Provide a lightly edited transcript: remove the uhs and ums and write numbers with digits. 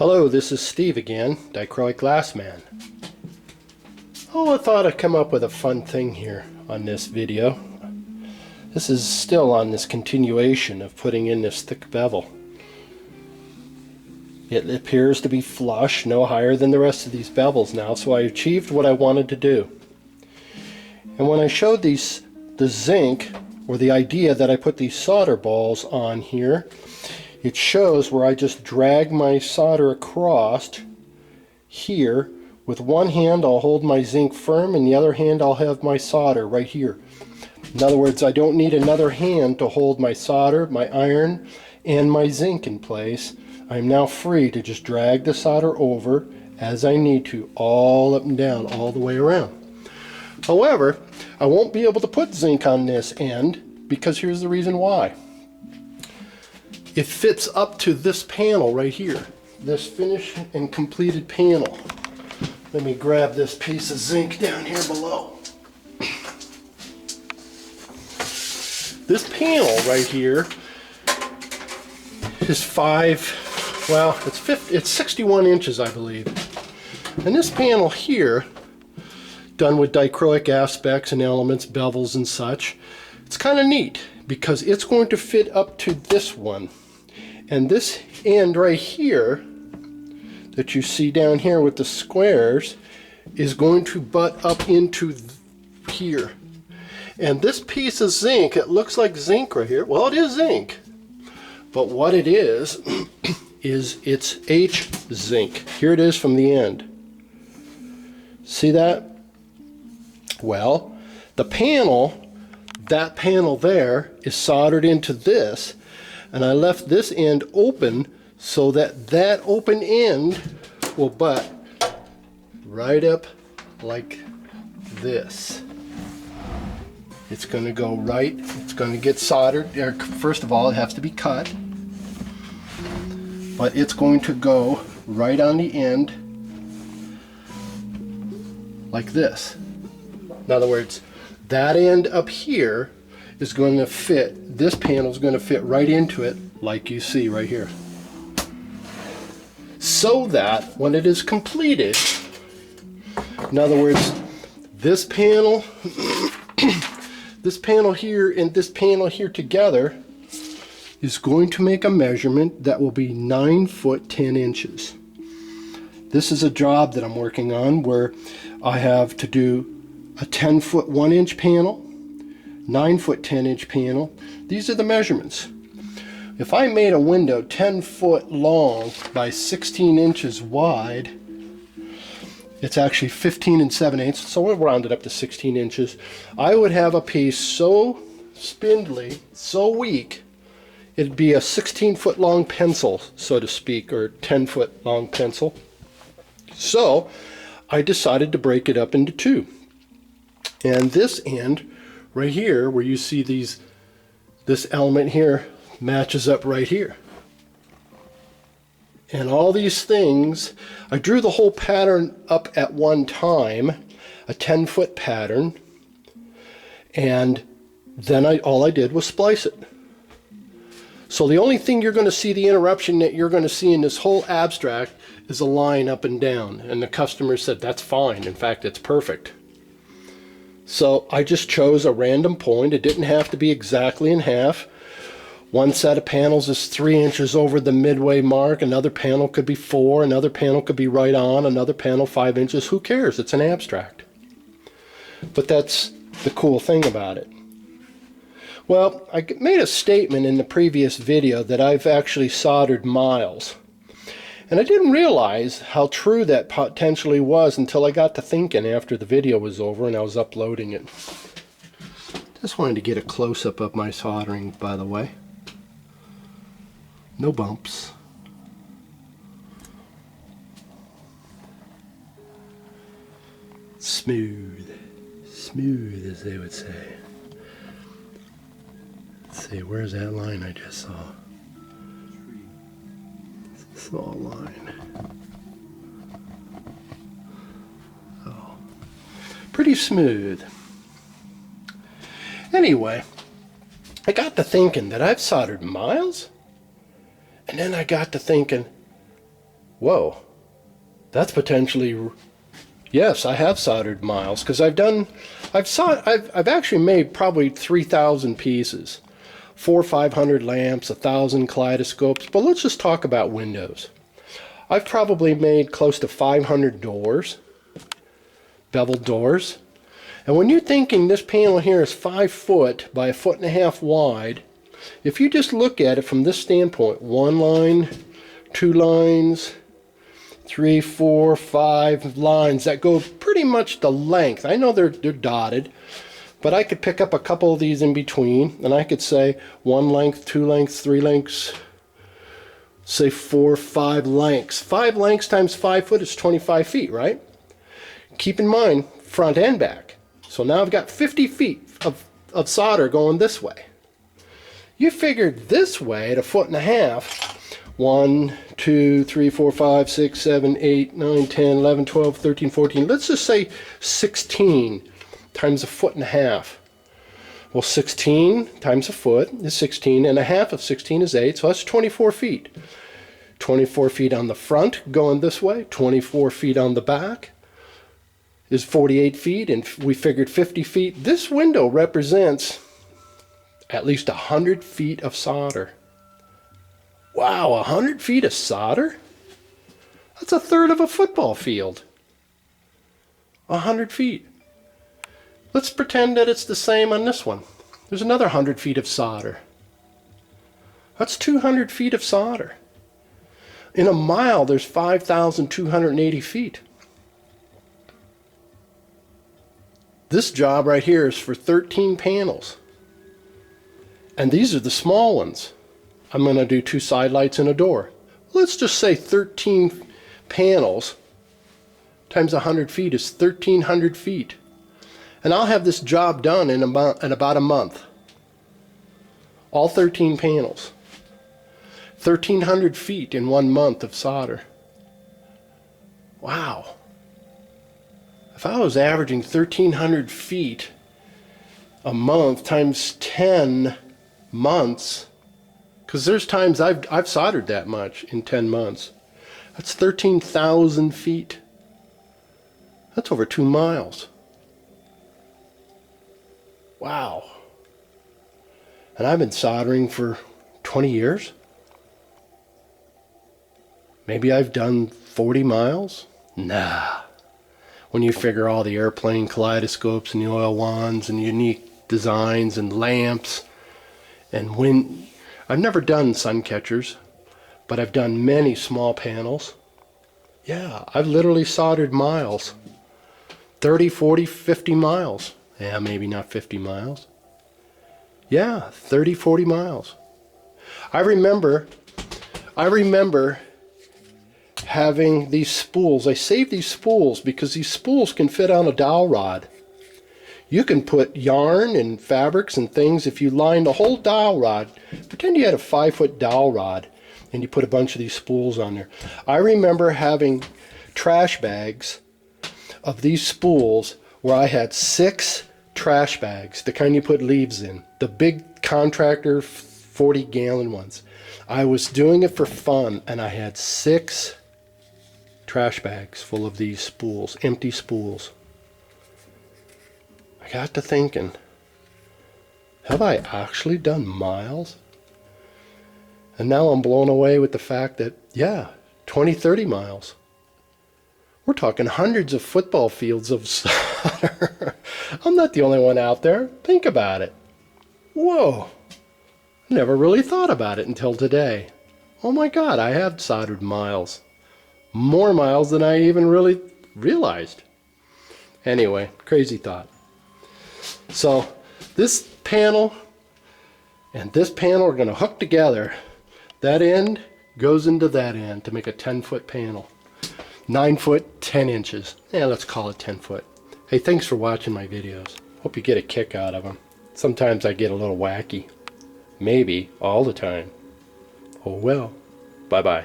Hello, this is Steve again, Dichroic Glassman. Oh, I thought I'd come up with a fun thing here on this video. This is still on this continuation of putting in this thick bevel. It appears to be flush, no higher than the rest of these bevels now, so I achieved what I wanted to do. And when I showed the zinc, or the idea that I put these solder balls on here, it shows where I just drag my solder across here. With one hand I'll hold my zinc firm, and the other hand I'll have my solder right here. In other words, I don't need another hand to hold my solder, my iron, and my zinc in place. I'm now free to just drag the solder over as I need to, all up and down, all the way around. However, I won't be able to put zinc on this end, because here's the reason why. It fits up to this panel right here, this finished and completed panel. Let me grab this piece of zinc down here below. This panel right here is it's 61 inches, I believe. And this panel here, done with dichroic aspects and elements, bevels and such, it's kind of neat because it's going to fit up to this one. And this end right here that you see down here with the squares is going to butt up into here. And this piece of zinc, it looks like zinc right here. Well, it is zinc. But what it is it's H zinc. Here it is from the end. See that? Well, the panel, that panel there, is soldered into this. And I left this end open so that that open end will butt right up like this. It's going to go right, it's going to get soldered. First of all, it has to be cut. But it's going to go right on the end like this. In other words, that end up here is going to fit, this panel is going to fit right into it like you see right here. So that when it is completed, in other words, this panel, this panel here and this panel here together is going to make a measurement that will be 9 foot 10 inches. This is a job that I'm working on where I have to do a 10 foot 1 inch panel, 9 foot 10 inch panel. These are the measurements. If I made a window 10 foot long by 16 inches wide, it's actually 15 7/8, so we'll round it up to 16 inches. I would have a piece so spindly, so weak, it'd be a 16 foot long pencil, so to speak, or 10 foot long pencil. So I decided to break it up into two. And this end right here, where you see this element here matches up right here. And all these things, I drew the whole pattern up at one time, a 10 foot pattern, and then all I did was splice it. So the only thing you're going to see, the interruption that you're going to see in this whole abstract, is a line up and down. And the customer said, that's fine. In fact, it's perfect. So I just chose a random point. It didn't have to be exactly in half. One set of panels is 3 inches over the midway mark. Another panel could be 4. Another panel could be right on. Another panel 5 inches. Who cares? It's an abstract. But that's the cool thing about it. Well, I made a statement in the previous video that I've actually soldered miles. And I didn't realize how true that potentially was until I got to thinking after the video was over and I was uploading it. Just wanted to get a close-up of my soldering, by the way. No bumps. Smooth. Smooth, as they would say. Let's see, where's that line I just saw? Small line. Oh, pretty smooth. Anyway, I got to thinking that I've soldered miles, and then I got to thinking, Whoa, that's potentially, yes, I have soldered miles, because I've actually made probably 3,000 pieces, 400 or 500 lamps, 1,000 kaleidoscopes. But let's just talk about windows. I've probably made close to 500 doors, beveled doors. And when you're thinking this panel here is 5 foot by 1.5 feet wide, if you just look at it from this standpoint, 1 line, 2 lines, 3, 4, 5 lines that go pretty much the length. I know they're dotted, but I could pick up a couple of these in between, and I could say 1 length, 2 lengths, 3 lengths, say 4, 5 lengths. 5 lengths times 5 foot is 25 feet, right? Keep in mind, front and back. So now I've got 50 feet of solder going this way. You figured this way at 1.5 feet, 1, 2, 3, 4, 5, 6, 7, 8, 9, 10, 11, 12, 13, 14. Let's just say 16 times 1.5 feet. Well, 16 times a foot is 16, and a half of 16 is 8, so that's 24 feet. 24 feet on the front going this way, 24 feet on the back is 48 feet, and we figured 50 feet. This window represents at least 100 feet of solder. Wow, 100 feet of solder? That's 1/3 of a football field. 100 feet. Let's pretend that it's the same on this one. There's another 100 feet of solder. That's 200 feet of solder. In a mile, there's 5,280 feet. This job right here is for 13 panels. And these are the small ones. I'm going to do 2 side lights and a door. Let's just say 13 panels times 100 feet is 1,300 feet. And I'll have this job done in about a month. All 13 panels. 1,300 feet in 1 month of solder. Wow. If I was averaging 1,300 feet a month times 10 months, because there's times I've soldered that much in 10 months. That's 13,000 feet. That's over 2 miles. Wow. And I've been soldering for 20 years. Maybe I've done 40 miles? Nah. When you figure all the airplane kaleidoscopes and the oil wands and unique designs and lamps and wind. I've never done sun catchers, but I've done many small panels. Yeah, I've literally soldered miles. 30, 40, 50 miles. Yeah, maybe not 50 miles. Yeah, 30, 40 miles. I remember having these spools. I saved these spools because these spools can fit on a dowel rod. You can put yarn and fabrics and things. If you line the whole dowel rod, pretend you had a 5-foot dowel rod and you put a bunch of these spools on there. I remember having trash bags of these spools where I had 6 trash bags, the kind you put leaves in, the big contractor 40-gallon ones. I was doing it for fun, and I had 6 trash bags full of these spools, empty spools. I got to thinking, have I actually done miles? And now I'm blown away with the fact that, yeah, 20, 30 miles. We're talking hundreds of football fields of solder. I'm not the only one out there. Think about it. Whoa. Never really thought about it until today. Oh my God, I have soldered miles. More miles than I even really realized. Anyway, crazy thought. So this panel and this panel are going to hook together. That end goes into that end to make a 10-foot panel. 9 foot, 10 inches. Yeah, let's call it 10 foot. Hey, thanks for watching my videos. Hope you get a kick out of them. Sometimes I get a little wacky. Maybe all the time. Oh well. Bye-bye.